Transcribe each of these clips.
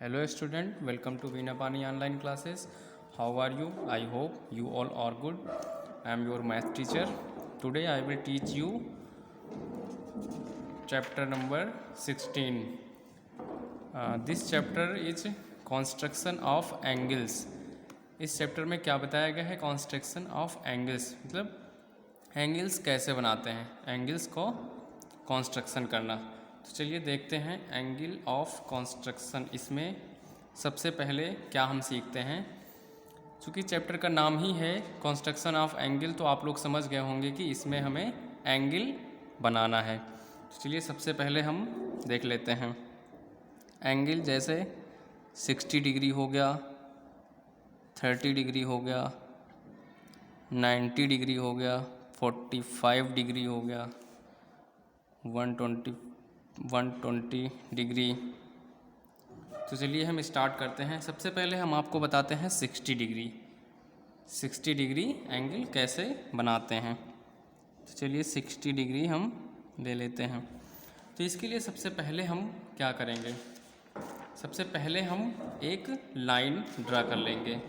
Hello student, welcome to Veena online classes. How are you? I hope you all are good. I am your math teacher. Today I will teach you chapter number 16. This chapter is construction of angles. इस chapter में क्या बताया गया है? Construction of angles, मतलब angles कैसे बनाते हैं, एंगल्स को कंस्ट्रक्शन करना। तो चलिए देखते हैं एंगल ऑफ कंस्ट्रक्शन। इसमें सबसे पहले क्या हम सीखते हैं, चूँकि चैप्टर का नाम ही है कंस्ट्रक्शन ऑफ एंगल, तो आप लोग समझ गए होंगे कि इसमें हमें एंगल बनाना है। तो चलिए सबसे पहले हम देख लेते हैं एंगल, जैसे 60 डिग्री हो गया, 30 डिग्री हो गया, 90 डिग्री हो गया, 45 डिग्री हो गया, 120 डिग्री। तो चलिए हम स्टार्ट करते हैं। सबसे पहले हम आपको बताते हैं 60 डिग्री एंगल कैसे बनाते हैं। तो चलिए 60 डिग्री हम ले लेते हैं। तो इसके लिए सबसे पहले हम क्या करेंगे, सबसे पहले हम एक लाइन ड्रा कर लेंगे।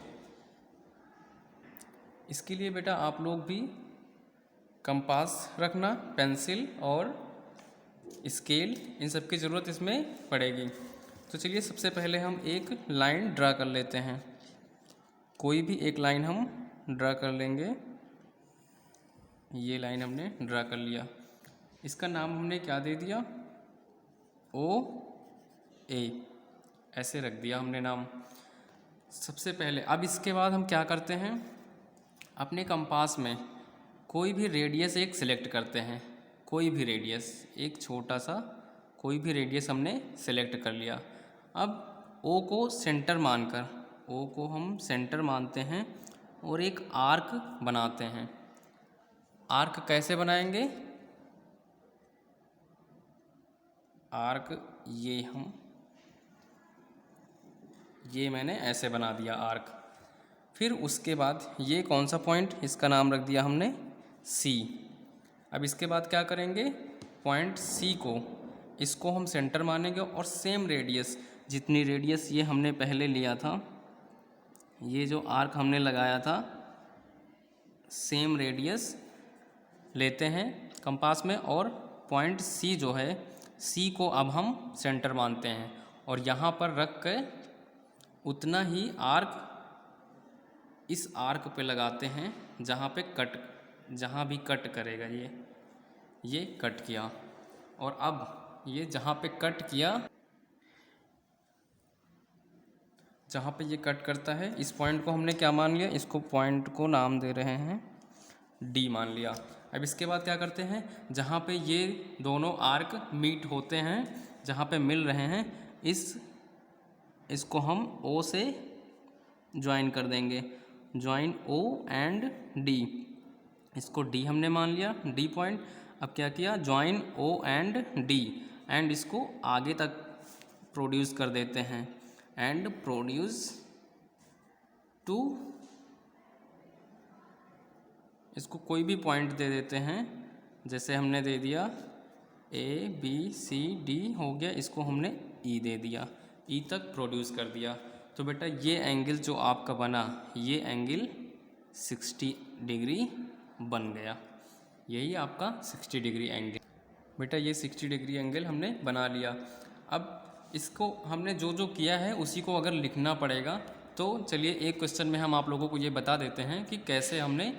इसके लिए बेटा आप लोग भी कंपास रखना, पेंसिल और स्केल, इन सब की ज़रूरत इसमें पड़ेगी। तो चलिए सबसे पहले हम एक लाइन ड्रा कर लेते हैं। कोई भी एक लाइन हम ड्रा कर लेंगे। ये लाइन हमने ड्रा कर लिया, इसका नाम हमने क्या दे दिया, OA, ऐसे रख दिया हमने नाम सबसे पहले। अब इसके बाद हम क्या करते हैं, अपने कंपास में कोई भी रेडियस एक सिलेक्ट करते हैं। कोई भी रेडियस, एक छोटा सा कोई भी रेडियस हमने सेलेक्ट कर लिया। अब O को सेंटर मानकर, O को हम सेंटर मानते हैं और एक आर्क बनाते हैं। आर्क कैसे बनाएंगे, आर्क ये मैंने ऐसे बना दिया आर्क। फिर उसके बाद ये कौन सा पॉइंट, इसका नाम रख दिया हमने C। अब इसके बाद क्या करेंगे, पॉइंट C को, इसको हम सेंटर मानेंगे और सेम रेडियस, जितनी रेडियस ये हमने पहले लिया था, ये जो आर्क हमने लगाया था, सेम रेडियस लेते हैं कंपास में और पॉइंट C जो है, C को अब हम सेंटर मानते हैं और यहाँ पर रख के उतना ही आर्क इस आर्क पे लगाते हैं जहाँ पे कट, जहाँ भी कट करेगा ये कट किया। और अब ये जहाँ पे कट किया, जहाँ पे ये कट करता है, इस पॉइंट को हमने क्या मान लिया, इसको पॉइंट को नाम दे रहे हैं D मान लिया। अब इसके बाद क्या करते हैं, जहाँ पे ये दोनों आर्क मीट होते हैं, जहाँ पे मिल रहे हैं, इसको हम O से ज्वाइन कर देंगे, ज्वाइन O एंड D। इसको D हमने मान लिया, D पॉइंट। अब क्या किया, join O and D, and इसको आगे तक प्रोड्यूस कर देते हैं, एंड प्रोड्यूस टू, इसको कोई भी पॉइंट दे देते हैं, जैसे हमने दे दिया ABCD हो गया, इसको हमने E दे दिया, E तक प्रोड्यूस कर दिया। तो बेटा ये एंगल जो आपका बना, ये एंगल 60 डिग्री बन गया। यही आपका 60 डिग्री एंगल। बेटा ये 60 डिग्री एंगल हमने बना लिया। अब इसको हमने जो जो किया है उसी को अगर लिखना पड़ेगा, तो चलिए एक क्वेश्चन में हम आप लोगों को ये बता देते हैं कि कैसे हमने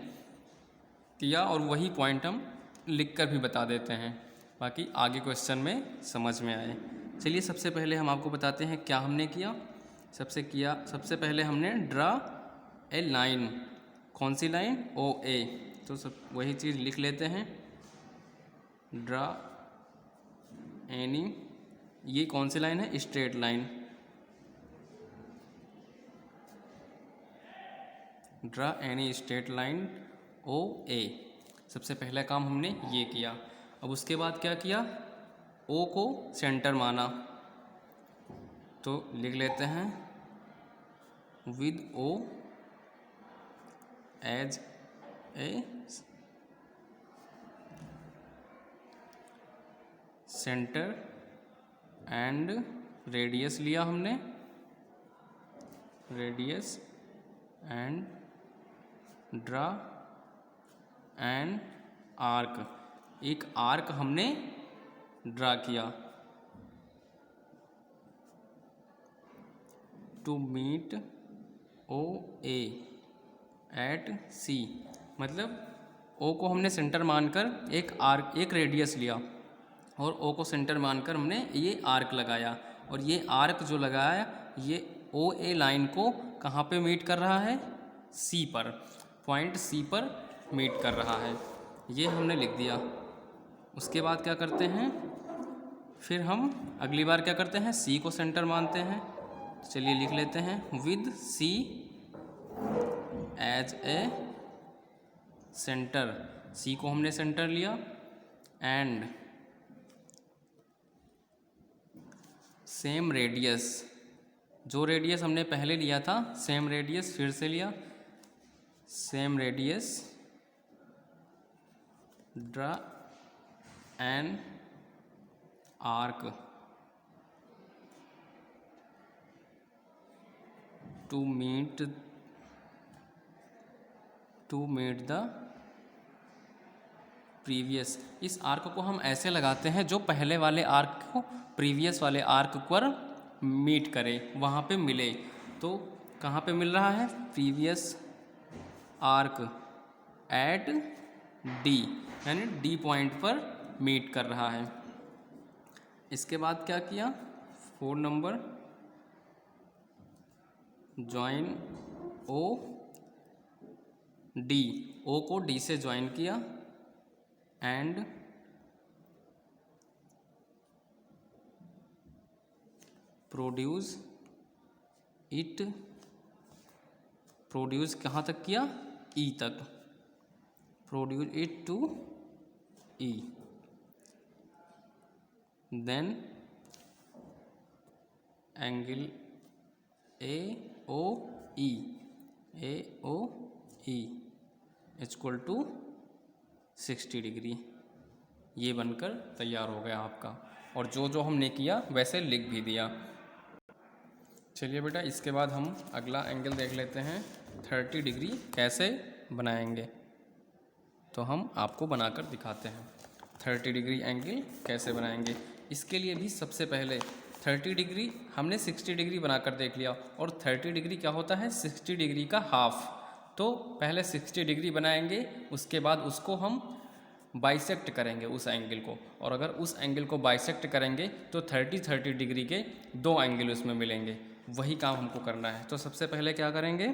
किया, और वही पॉइंट हम लिख कर भी बता देते हैं, बाकी आगे क्वेश्चन में समझ में आए। चलिए सबसे पहले हम आपको बताते हैं क्या हमने किया। सबसे पहले हमने ड्रा ए लाइन, कौन सी लाइन, OA। तो सब वही चीज़ लिख लेते हैं, ड्रा एनी, ये कौन सी लाइन है, straight line, draw any straight line OA। सबसे पहला काम हमने ये किया। अब उसके बाद क्या किया, O को सेंटर माना, तो लिख लेते हैं with O as a centre and radius लिया हमने radius and draw an arc, एक आर्क हमने ड्रा किया to meet O A at C, मतलब ओ को हमने सेंटर मानकर एक रेडियस लिया और ओ को सेंटर मानकर हमने ये आर्क लगाया, और ये आर्क जो लगाया ये ओ ए लाइन को कहाँ पे मीट कर रहा है, सी पर, पॉइंट सी पर मीट कर रहा है, ये हमने लिख दिया। उसके बाद क्या करते हैं, फिर हम अगली बार क्या करते हैं, सी को सेंटर मानते हैं। चलिए लिख लेते हैं, with C as a centre, C को हमने सेंटर लिया, एंड सेम रेडियस, जो रेडियस हमने पहले लिया था सेम रेडियस फिर से लिया, same radius draw an arc to meet the previous. इस आर्क को हम ऐसे लगाते हैं जो पहले वाले आर्क को प्रीवियस वाले आर्क पर मीट करे, वहाँ पे मिले। तो कहाँ पे मिल रहा है, प्रीवियस आर्क एट डी, यानी डी पॉइंट पर मीट कर रहा है। इसके बाद क्या किया, 4 नंबर, ज्वाइन ओ डी, ओ को डी से ज्वाइन किया, एंड प्रोड्यूस इट, प्रोड्यूस कहाँ तक किया, ई तक, produce it to E, then angle A O E equal to 60 degree, ये बनकर तैयार हो गया आपका। और जो जो हमने किया वैसे लिख भी दिया। चलिए बेटा, इसके बाद हम अगला एंगल देख लेते हैं, 30 डिग्री कैसे बनाएंगे। तो हम आपको बनाकर दिखाते हैं 30 डिग्री एंगल कैसे बनाएंगे। इसके लिए भी सबसे पहले 30 डिग्री हमने 60 डिग्री बनाकर देख लिया, और 30 डिग्री क्या होता है, 60 डिग्री का हाफ। तो पहले 60 डिग्री बनाएंगे, उसके बाद उसको हम बाइसेक्ट करेंगे उस एंगल को, और अगर उस एंगल को बाइसेक्ट करेंगे तो 30 डिग्री के 2 एंगल उसमें मिलेंगे। वही काम हमको करना है। तो सबसे पहले क्या करेंगे,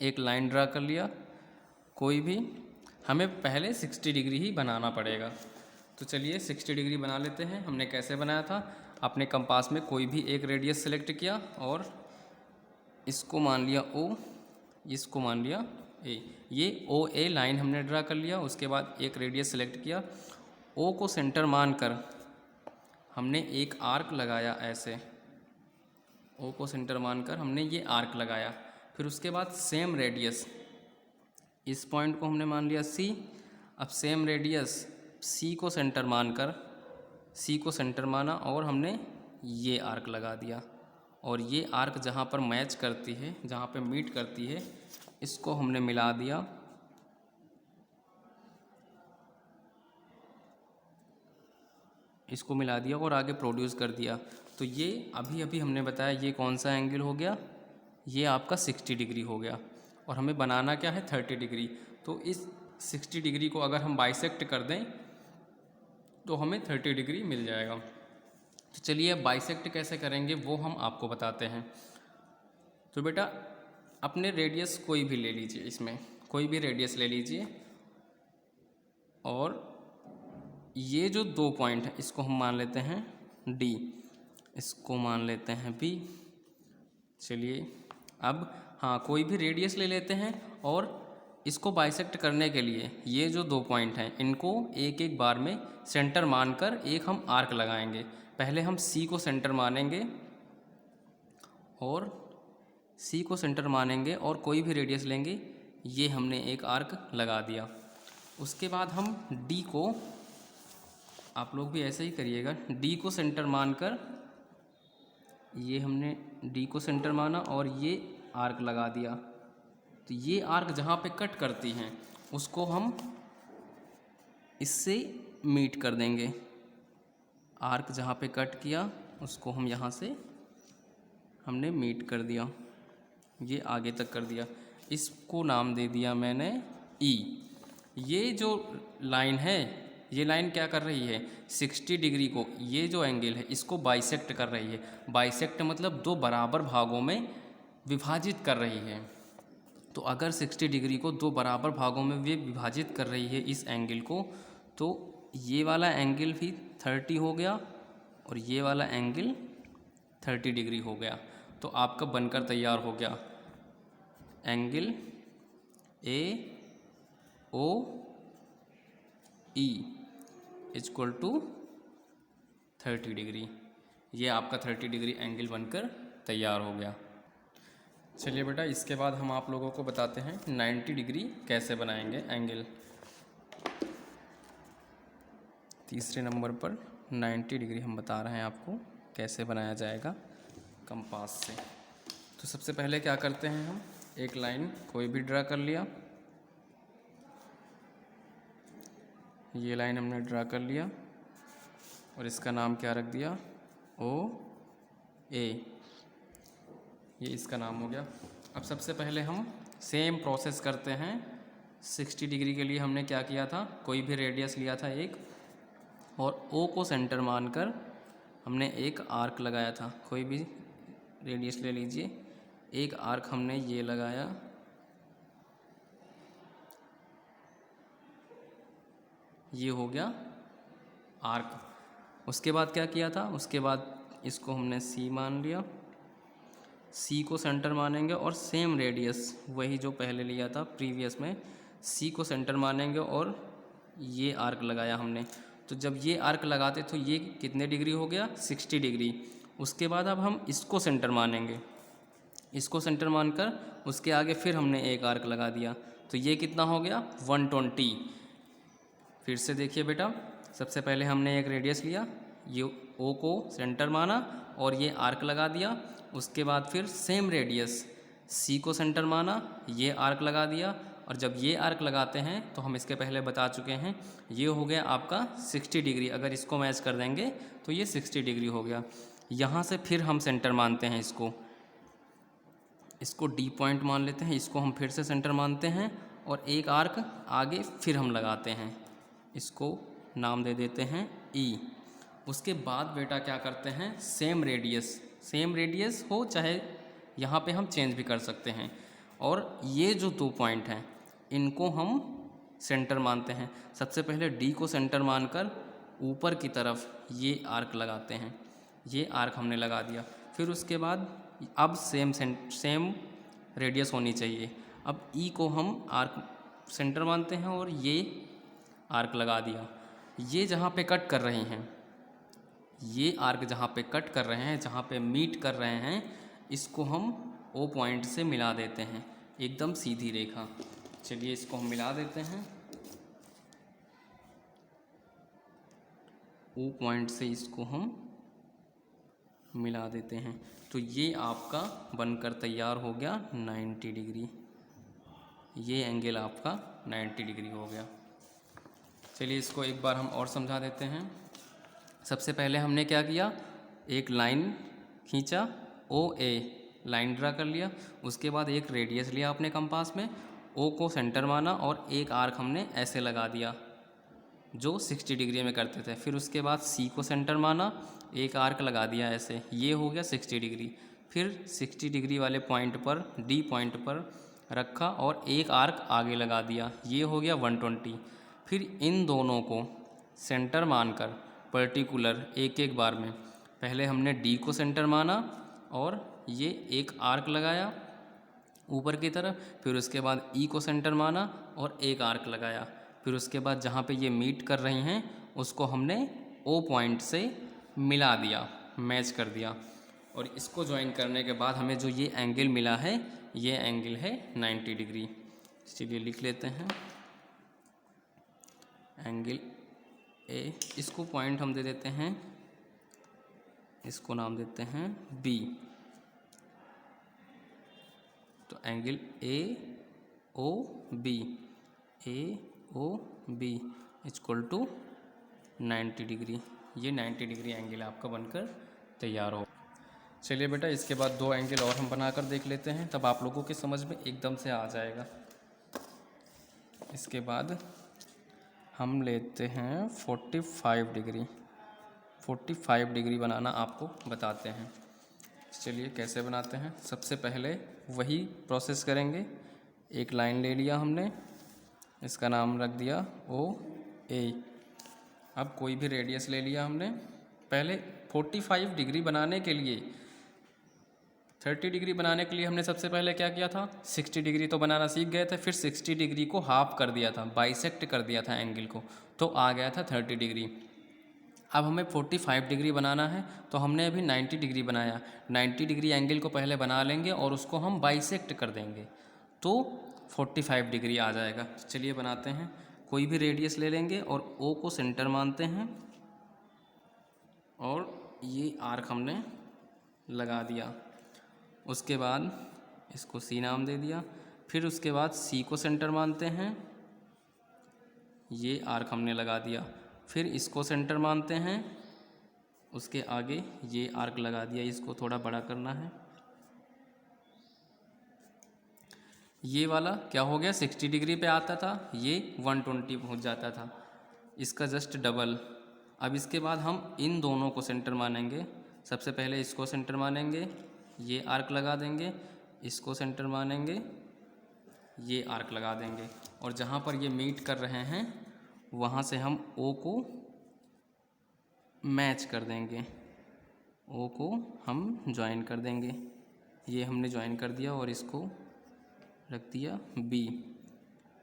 एक लाइन ड्रा कर लिया कोई भी, हमें पहले 60 डिग्री ही बनाना पड़ेगा। तो चलिए 60 डिग्री बना लेते हैं। हमने कैसे बनाया था, अपने कंपास में कोई भी एक रेडियस सेलेक्ट किया और इसको मान लिया O, इसको मान लिया A, ये ओ ए लाइन हमने ड्रा कर लिया। उसके बाद एक रेडियस सेलेक्ट किया, O को सेंटर मानकर हमने एक आर्क लगाया, ऐसे O को सेंटर मानकर हमने ये आर्क लगाया। फिर उसके बाद सेम रेडियस, इस पॉइंट को हमने मान लिया C। अब सेम रेडियस C को सेंटर मानकर, C को सेंटर माना और हमने ये आर्क लगा दिया, और ये आर्क जहाँ पर मैच करती है, जहाँ पे मीट करती है, इसको हमने मिला दिया। इसको मिला दिया और आगे प्रोड्यूस कर दिया। तो ये अभी अभी हमने बताया ये कौन सा एंगल हो गया, ये आपका 60 डिग्री हो गया, और हमें बनाना क्या है, 30 डिग्री। तो इस 60 डिग्री को अगर हम बाइसेक्ट कर दें तो हमें 30 डिग्री मिल जाएगा। तो चलिए बाइसेक्ट कैसे करेंगे वो हम आपको बताते हैं। तो बेटा अपने रेडियस कोई भी ले लीजिए, इसमें कोई भी रेडियस ले लीजिए, और ये जो 2 पॉइंट है इसको हम मान लेते हैं D, इसको मान लेते हैं B। चलिए अब हाँ, कोई भी रेडियस ले लेते हैं, और इसको बाइसेक्ट करने के लिए ये जो 2 पॉइंट हैं इनको एक एक बार में सेंटर मानकर एक हम आर्क लगाएंगे। पहले हम C को सेंटर मानेंगे, और C को सेंटर मानेंगे और कोई भी रेडियस लेंगे, ये हमने एक आर्क लगा दिया। उसके बाद हम D को, आप लोग भी ऐसे ही करिएगा, D को सेंटर मानकर ये हमने डी को सेंटर माना और ये आर्क लगा दिया। तो ये आर्क जहाँ पे कट करती हैं उसको हम इससे मीट कर देंगे। आर्क जहाँ पे कट किया उसको हम यहाँ से हमने मीट कर दिया, ये आगे तक कर दिया। इसको नाम दे दिया मैंने ई। ये जो लाइन है, ये लाइन क्या कर रही है, 60 डिग्री को, ये जो एंगल है इसको बाइसेक्ट कर रही है। बाइसेक्ट मतलब दो बराबर भागों में विभाजित कर रही है। तो अगर 60 डिग्री को दो बराबर भागों में वे विभाजित कर रही है इस एंगल को, तो ये वाला एंगल भी 30 हो गया और ये वाला एंगल 30 डिग्री हो गया। तो आपका बनकर तैयार हो गया angle A O E equal to 30 degree. ये आपका 30 डिग्री एंगल बनकर तैयार हो गया। चलिए बेटा, इसके बाद हम आप लोगों को बताते हैं 90 डिग्री कैसे बनाएंगे एंगल। तीसरे नंबर पर 90 डिग्री हम बता रहे हैं आपको कैसे बनाया जाएगा कंपास से। तो सबसे पहले क्या करते हैं, हम एक लाइन कोई भी ड्रा कर लिया। ये लाइन हमने ड्रा कर लिया और इसका नाम क्या रख दिया, ओ ए। ये इसका नाम हो गया। अब सबसे पहले हम सेम प्रोसेस करते हैं। 60 डिग्री के लिए हमने क्या किया था, कोई भी रेडियस लिया था एक, और ओ को सेंटर मानकर हमने एक आर्क लगाया था। कोई भी रेडियस ले लीजिए, एक आर्क हमने ये लगाया, ये हो गया आर्क। उसके बाद क्या किया था, उसके बाद इसको हमने सी मान लिया। सी को सेंटर मानेंगे और सेम रेडियस वही जो पहले लिया था प्रीवियस में, सी को सेंटर मानेंगे और ये आर्क लगाया हमने। तो जब ये आर्क लगाते तो ये कितने डिग्री हो गया, 60 डिग्री। उसके बाद अब हम इसको सेंटर मानेंगे, इसको सेंटर मानकर उसके आगे फिर हमने एक आर्क लगा दिया। तो ये कितना हो गया, 120। फिर से देखिए बेटा, सबसे पहले हमने एक रेडियस लिया, ये ओ को सेंटर माना और ये आर्क लगा दिया। उसके बाद फिर सेम रेडियस सी को सेंटर माना, ये आर्क लगा दिया। और जब ये आर्क लगाते हैं तो हम इसके पहले बता चुके हैं, ये हो गया आपका 60 डिग्री। अगर इसको मैच कर देंगे तो ये 60 डिग्री हो गया। यहाँ से फिर हम सेंटर मानते हैं, इसको डी पॉइंट मान लेते हैं, इसको हम फिर से सेंटर मानते हैं और एक आर्क आगे फिर हम लगाते हैं, इसको नाम दे देते हैं ई। उसके बाद बेटा क्या करते हैं, सेम रेडियस हो चाहे यहाँ पे हम चेंज भी कर सकते हैं। और ये जो दो पॉइंट हैं इनको हम सेंटर मानते हैं। सबसे पहले डी को सेंटर मानकर ऊपर की तरफ ये आर्क लगाते हैं, ये आर्क हमने लगा दिया। फिर उसके बाद अब सेम रेडियस होनी चाहिए। अब ई को हम आर्क सेंटर मानते हैं और ये आर्क लगा दिया। ये जहाँ पे कट कर रहे हैं, ये आर्क जहाँ पे कट कर रहे हैं, जहाँ पे मीट कर रहे हैं, इसको हम ओ पॉइंट से मिला देते हैं, एकदम सीधी रेखा। चलिए इसको हम मिला देते हैं, ओ पॉइंट से इसको हम मिला देते हैं। तो ये आपका बनकर तैयार हो गया 90 डिग्री। ये एंगल आपका 90 डिग्री हो गया। चलिए इसको एक बार हम और समझा देते हैं। सबसे पहले हमने क्या किया, एक लाइन खींचा, ओ ए लाइन ड्रा कर लिया। उसके बाद एक रेडियस लिया अपने कंपास में, ओ को सेंटर माना और एक आर्क हमने ऐसे लगा दिया जो 60 डिग्री में करते थे। फिर उसके बाद सी को सेंटर माना, एक आर्क लगा दिया ऐसे, ये हो गया 60 डिग्री। फिर 60 डिग्री वाले पॉइंट पर, डी पॉइंट पर रखा और एक आर्क आगे लगा दिया, ये हो गया 120। फिर इन दोनों को सेंटर मानकर पर्टिकुलर एक एक बार में, पहले हमने डी को सेंटर माना और ये एक आर्क लगाया ऊपर की तरफ। फिर उसके बाद ई को सेंटर माना और एक आर्क लगाया। फिर उसके बाद जहाँ पे ये मीट कर रही हैं उसको हमने ओ पॉइंट से मिला दिया, मैच कर दिया। और इसको ज्वाइन करने के बाद हमें जो ये एंगल मिला है, ये एंगल है 90 डिग्री। चलिए लिख लेते हैं एंगल ए। इसको पॉइंट हम दे देते हैं, इसको नाम देते हैं B. Angle A O B equal to 90 degree. ये 90 डिग्री एंगल आपका बनकर तैयार हो। चलिए बेटा, इसके बाद 2 एंगल और हम बनाकर देख लेते हैं, तब आप लोगों के समझ में एकदम से आ जाएगा। इसके बाद हम लेते हैं 45 डिग्री। 45 डिग्री बनाना आपको बताते हैं। चलिए कैसे बनाते हैं। सबसे पहले वही प्रोसेस करेंगे। एक लाइन ले लिया हमने, इसका नाम रख दिया ओ ए। अब कोई भी रेडियस ले लिया हमने। पहले 45 डिग्री बनाने के लिए, 30 डिग्री बनाने के लिए हमने सबसे पहले क्या किया था, 60 डिग्री तो बनाना सीख गए थे, फिर 60 डिग्री को हाफ कर दिया था, बाइसेक्ट कर दिया था एंगल को, तो आ गया था 30 डिग्री। अब हमें 45 डिग्री बनाना है, तो हमने अभी 90 डिग्री बनाया। 90 डिग्री एंगल को पहले बना लेंगे और उसको हम बाइसेक्ट कर देंगे, तो 45 डिग्री आ जाएगा। चलिए बनाते हैं। कोई भी रेडियस ले लेंगे और ओ को सेंटर मानते हैं, और ये आर्क हमने लगा दिया। उसके बाद इसको सी नाम दे दिया। फिर उसके बाद सी को सेंटर मानते हैं, ये आर्क हमने लगा दिया। फिर इसको सेंटर मानते हैं, उसके आगे ये आर्क लगा दिया। इसको थोड़ा बड़ा करना है। ये वाला क्या हो गया, 60 डिग्री पे आता था, ये 120 पहुंच जाता था, इसका जस्ट डबल। अब इसके बाद हम इन दोनों को सेंटर मानेंगे। सबसे पहले इसको सेंटर मानेंगे, ये आर्क लगा देंगे, इसको सेंटर मानेंगे, ये आर्क लगा देंगे, और जहाँ पर ये मीट कर रहे हैं वहाँ से हम ओ को मैच कर देंगे, ओ को हम ज्वाइन कर देंगे। ये हमने ज्वाइन कर दिया और इसको रख दिया बी।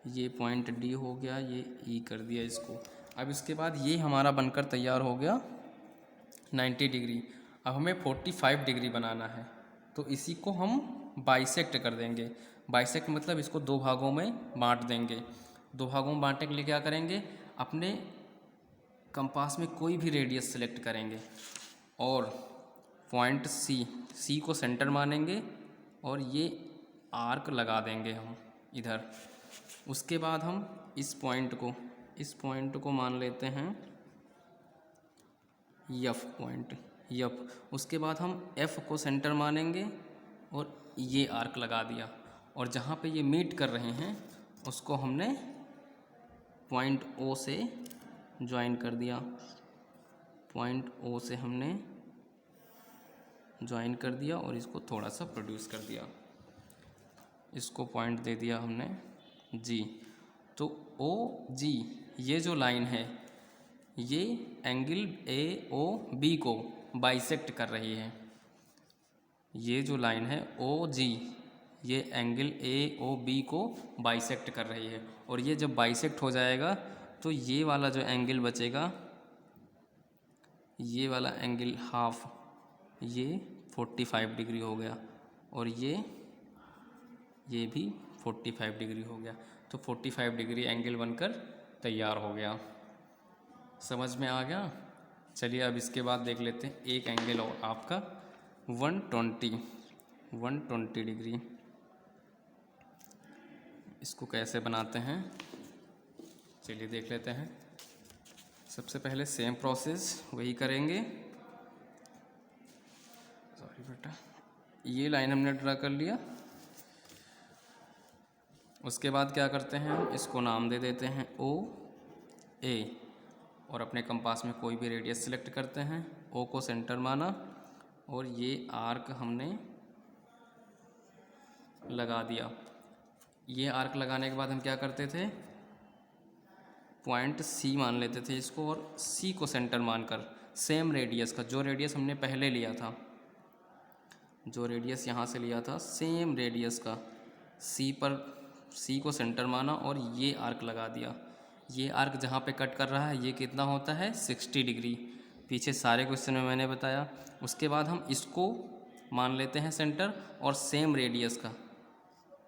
ये पॉइंट डी हो गया, ये ई कर दिया इसको। अब इसके बाद ये हमारा बनकर तैयार हो गया 90 डिग्री। अब हमें 45 डिग्री बनाना है, तो इसी को हम बाइसेक्ट कर देंगे। बाइसेक्ट मतलब इसको 2 भागों में बांट देंगे। 2 भागों में बांटने के लिए क्या करेंगे, अपने कंपास में कोई भी रेडियस सेलेक्ट करेंगे और पॉइंट सी को सेंटर मानेंगे और ये आर्क लगा देंगे हम इधर। उसके बाद हम इस पॉइंट को मान लेते हैं एफ पॉइंट, एफ। उसके बाद हम एफ को सेंटर मानेंगे और ये आर्क लगा दिया, और जहाँ पे ये मीट कर रहे हैं उसको हमने पॉइंट ओ से ज्वाइन कर दिया। पॉइंट ओ से हमने ज्वाइन कर दिया और इसको थोड़ा सा प्रोड्यूस कर दिया। इसको पॉइंट दे दिया हमने जी। तो ओ जी ये जो लाइन है ये एंगल ए ओ बी को बाइसेक्ट कर रही है। ये जो लाइन है ओ जी ये एंगल ए ओ बी को बाइसेक्ट कर रही है, और ये जब बाइसेक्ट हो जाएगा तो ये वाला जो एंगल बचेगा, ये वाला एंगल हाफ, ये 45 डिग्री हो गया, और ये भी 45 डिग्री हो गया। तो 45 डिग्री एंगल बनकर तैयार हो गया। समझ में आ गया। चलिए अब इसके बाद देख लेते हैं एक एंगल और आपका 120 डिग्री। इसको कैसे बनाते हैं चलिए देख लेते हैं। सबसे पहले सेम प्रोसेस वही करेंगे। सॉरी बेटा, ये लाइन हमने ड्रा कर लिया। उसके बाद क्या करते हैं, हम इसको नाम दे देते हैं ओ ए, और अपने कंपास में कोई भी रेडियस सेलेक्ट करते हैं। ओ को सेंटर माना और ये आर्क हमने लगा दिया। ये आर्क लगाने के बाद हम क्या करते थे, पॉइंट सी मान लेते थे इसको, और सी को सेंटर मानकर सेम रेडियस का, जो रेडियस हमने पहले लिया था, जो रेडियस यहाँ से लिया था सेम रेडियस का, सी को सेंटर माना और ये आर्क लगा दिया। ये आर्क जहाँ पे कट कर रहा है ये कितना होता है 60 डिग्री। पीछे सारे क्वेश्चन में मैंने बताया। उसके बाद हम इसको मान लेते हैं सेंटर और सेम रेडियस का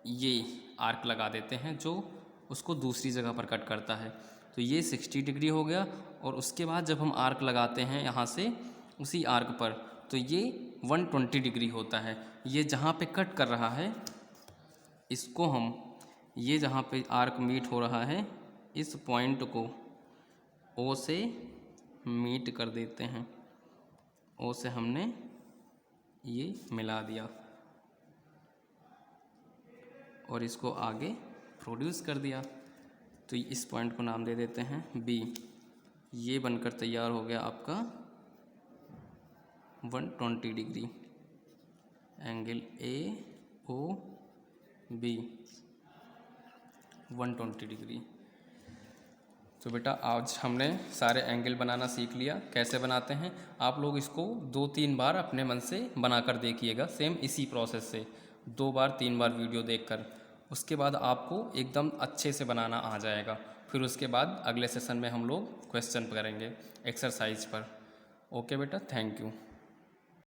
ये आर्क लगा देते हैं जो उसको दूसरी जगह पर कट करता है। तो ये 60 डिग्री हो गया। और उसके बाद जब हम आर्क लगाते हैं यहाँ से उसी आर्क पर, तो ये 120 डिग्री होता है। ये जहाँ पे कट कर रहा है इसको हम ये जहाँ पे आर्क मीट हो रहा है इस पॉइंट को ओ से मीट कर देते हैं। ओ से हमने ये मिला दिया और इसको आगे प्रोड्यूस कर दिया। तो इस पॉइंट को नाम दे देते हैं बी। ये बनकर तैयार हो गया आपका 120 degree angle A O B 120 degree. तो बेटा आज हमने सारे एंगल बनाना सीख लिया। कैसे बनाते हैं आप लोग इसको 2-3 बार अपने मन से बनाकर देखिएगा, सेम इसी प्रोसेस से 2 बार 3 बार वीडियो देखकर। उसके बाद आपको एकदम अच्छे से बनाना आ जाएगा। फिर उसके बाद अगले सेशन में हम लोग क्वेश्चन करेंगे एक्सरसाइज पर। ओके बेटा, थैंक यू।